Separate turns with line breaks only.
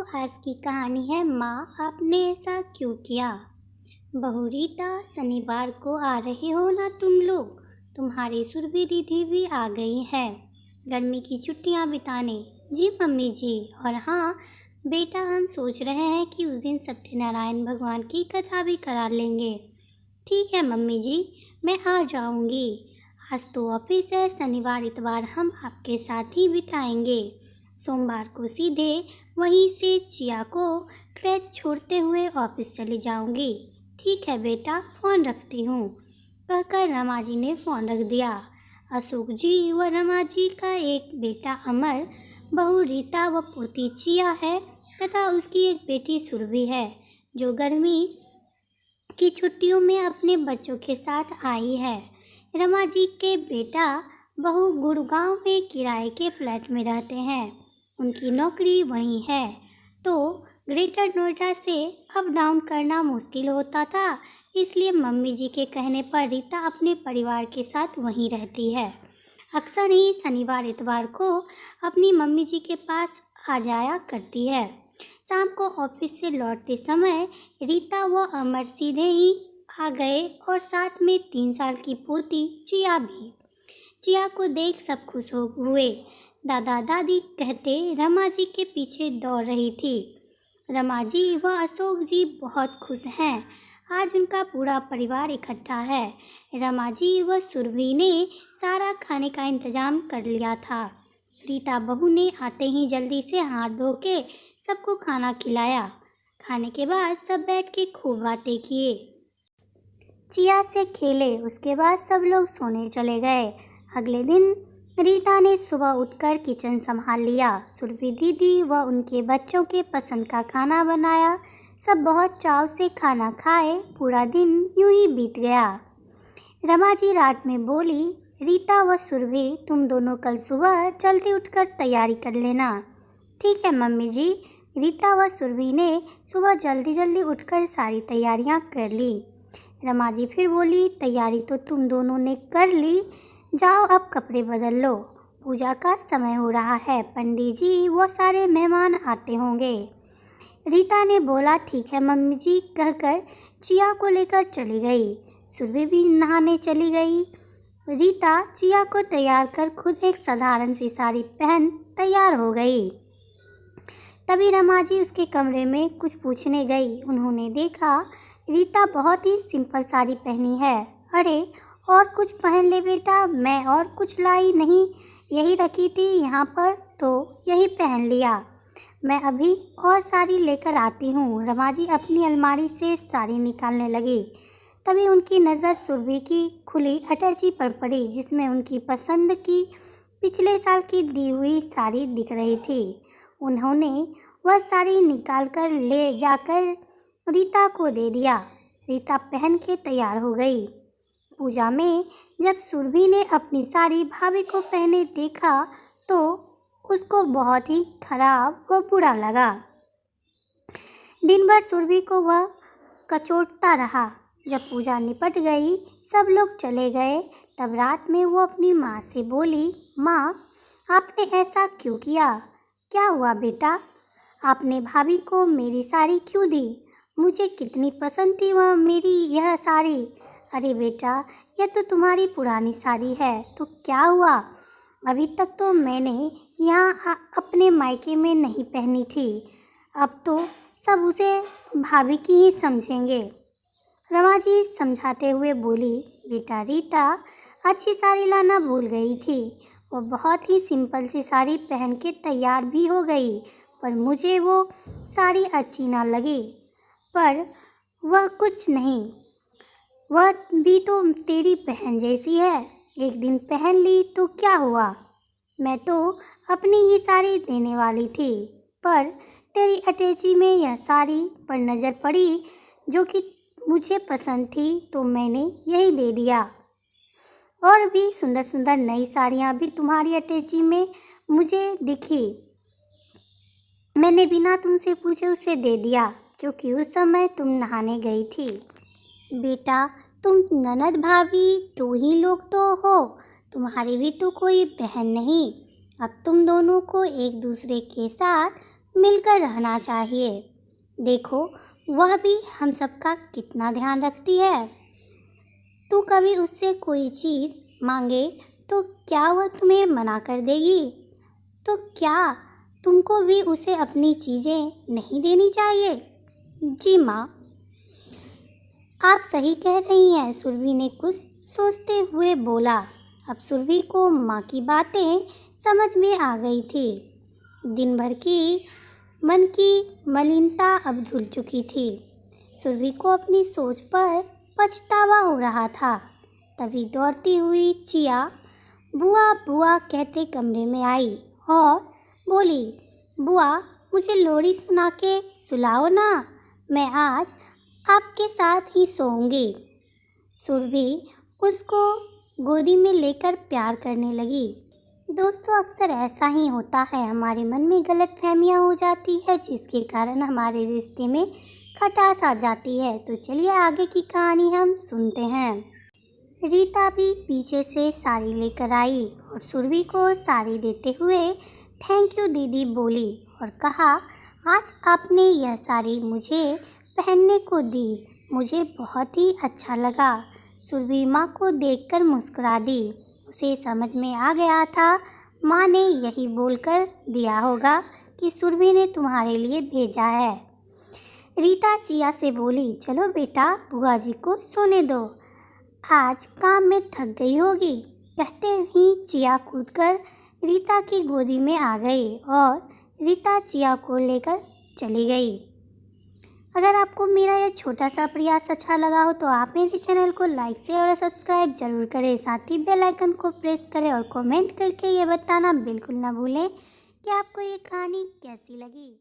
आज की कहानी है माँ आपने ऐसा क्यों किया। बहू रीता, शनिवार को आ रहे हो ना तुम लोग। तुम्हारी सुरभि दीदी भी आ गई है गर्मी की छुट्टियाँ बिताने। जी मम्मी जी। और हाँ बेटा, हम सोच रहे हैं कि उस दिन सत्यनारायण भगवान की कथा भी करा लेंगे। ठीक है मम्मी जी, मैं आ जाऊंगी। आज तो ऑफिस है, शनिवार इतवार हम आपके साथ ही बिताएंगे। सोमवार को सीधे वहीं से चिया को क्रैच छोड़ते हुए ऑफिस चली जाऊंगी। ठीक है बेटा, फ़ोन रखती हूँ, कहकर रमा जी ने फ़ोन रख दिया। अशोक जी व रमा जी का एक बेटा अमर, बहू रीता व पोती चिया है तथा उसकी एक बेटी सुरभि है जो गर्मी की छुट्टियों में अपने बच्चों के साथ आई है। रमा जी के बेटा बहू गुड़गांव में किराए के फ्लैट में रहते हैं। उनकी नौकरी वहीं है, तो ग्रेटर नोएडा से अप डाउन करना मुश्किल होता था, इसलिए मम्मी जी के कहने पर रीता अपने परिवार के साथ वहीं रहती है। अक्सर ही शनिवार इतवार को अपनी मम्मी जी के पास आ जाया करती है। शाम को ऑफिस से लौटते समय रीता व अमर सीधे ही आ गए और साथ में 3 साल की पोती चिया भी। चिया को देख सब खुश हुए। दादा दादी कहते रमा जी के पीछे दौड़ रही थी। रमा जी व अशोक जी बहुत खुश हैं, आज उनका पूरा परिवार इकट्ठा है। रमा जी व सुरभि ने सारा खाने का इंतजाम कर लिया था। रीता बहू ने आते ही जल्दी से हाथ धो के सबको खाना खिलाया। खाने के बाद सब बैठ के खूब बातें किए, चिया से खेले। उसके बाद सब लोग सोने चले गए। अगले दिन रीता ने सुबह उठकर किचन संभाल लिया। सुरभि दीदी व उनके बच्चों के पसंद का खाना बनाया। सब बहुत चाव से खाना खाए। पूरा दिन यूं ही बीत गया। रमा जी रात में बोली, रीता व सुरभि तुम दोनों कल सुबह जल्दी उठकर तैयारी कर लेना। ठीक है मम्मी जी। रीता व सुरभि ने सुबह जल्दी उठकर सारी तैयारियां कर ली। रमा जी फिर बोली, तैयारी तो तुम दोनों ने कर ली, जाओ अब कपड़े बदल लो, पूजा का समय हो रहा है, पंडित जी वो सारे मेहमान आते होंगे। रीता ने बोला ठीक है मम्मी जी कहकर चिया को लेकर चली गई। सुरभि भी नहाने चली गई। रीता चिया को तैयार कर खुद एक साधारण सी साड़ी पहन तैयार हो गई। तभी रमा जी उसके कमरे में कुछ पूछने गई। उन्होंने देखा रीता बहुत ही सिंपल साड़ी पहनी है। अरे और कुछ पहन ले बेटा, मैं और कुछ लाई नहीं, यही रखी थी यहाँ पर तो यही पहन लिया। मैं अभी और साड़ी लेकर आती हूँ। रमा जी अपनी अलमारी से साड़ी निकालने लगी। तभी उनकी नज़र सुरभि की खुली अटैची पर पड़ी, जिसमें उनकी पसंद की पिछले साल की दी हुई साड़ी दिख रही थी। उन्होंने वह साड़ी निकाल कर ले जाकर रीता को दे दिया। रीता पहन के तैयार हो गई। पूजा में जब सुरभि ने अपनी साड़ी भाभी को पहने देखा तो उसको बहुत ही खराब व बुरा लगा। दिन भर सुरभि को वह कचोटता रहा। जब पूजा निपट गई, सब लोग चले गए, तब रात में वो अपनी माँ से बोली, माँ आपने ऐसा क्यों किया? क्या हुआ बेटा? आपने भाभी को मेरी साड़ी क्यों दी? मुझे कितनी पसंद थी वह मेरी यह साड़ी। अरे बेटा, यह तो तुम्हारी पुरानी साड़ी है, तो क्या हुआ? अभी तक तो मैंने यहाँ अपने मायके में नहीं पहनी थी, अब तो सब उसे भाभी की ही समझेंगे। रमा जी समझाते हुए बोली, बेटा रीता अच्छी साड़ी लाना भूल गई थी। वो बहुत ही सिंपल सी साड़ी पहन के तैयार भी हो गई, पर मुझे वो साड़ी अच्छी ना लगी। पर वह कुछ नहीं, वह भी तो तेरी बहन जैसी है, एक दिन पहन ली तो क्या हुआ? मैं तो अपनी ही साड़ी देने वाली थी, पर तेरी अटैची में यह साड़ी पर नज़र पड़ी जो कि मुझे पसंद थी, तो मैंने यही दे दिया। और भी सुंदर सुंदर नई साड़ियाँ भी तुम्हारी अटैची में मुझे दिखी, मैंने बिना तुमसे पूछे उसे दे दिया, क्योंकि उस समय तुम नहाने गई थी। बेटा तुम ननद भाभी 2 ही लोग तो हो, तुम्हारी भी तो कोई बहन नहीं। अब तुम दोनों को एक दूसरे के साथ मिलकर रहना चाहिए। देखो, वह भी हम सबका कितना ध्यान रखती है। तू कभी उससे कोई चीज़ मांगे तो क्या वह तुम्हें मना कर देगी? तो क्या तुमको भी उसे अपनी चीज़ें नहीं देनी चाहिए? जी माँ, आप सही कह रही हैं, सुरभि ने कुछ सोचते हुए बोला। अब सुरभि को माँ की बातें समझ में आ गई थी। दिन भर की मन की मलिनता अब धुल चुकी थी। सुरभि को अपनी सोच पर पछतावा हो रहा था। तभी दौड़ती हुई चिया बुआ बुआ कहते कमरे में आई और बोली, बुआ, मुझे लोरी सुना के सुलाओ ना, मैं आज आपके साथ ही सोऊंगी। सुरभि उसको गोदी में लेकर प्यार करने लगी। दोस्तों, अक्सर ऐसा ही होता है, हमारे मन में गलतफहमियां हो जाती है जिसके कारण हमारे रिश्ते में खटास आ जाती है। तो चलिए आगे की कहानी हम सुनते हैं। रीता भी पीछे से साड़ी लेकर आई और सुरभि को साड़ी देते हुए थैंक यू दीदी बोली और कहा, आज आपने यह साड़ी मुझे पहनने को दी, मुझे बहुत ही अच्छा लगा। सुरभि माँ को देखकर मुस्कुरा दी। उसे समझ में आ गया था, माँ ने यही बोलकर दिया होगा कि सुरभि ने तुम्हारे लिए भेजा है। रीता चिया से बोली, चलो बेटा, बुआ जी को सोने दो, आज काम में थक गई होगी। कहते ही चिया कूदकर रीता की गोदी में आ गई और रीता चिया को लेकर चली गई। अगर आपको मेरा यह छोटा सा प्रयास अच्छा लगा हो तो आप मेरे चैनल को लाइक शेयर और सब्सक्राइब जरूर करें। साथ ही बेल आइकन को प्रेस करें और कमेंट करके ये बताना बिल्कुल ना भूलें कि आपको ये कहानी कैसी लगी।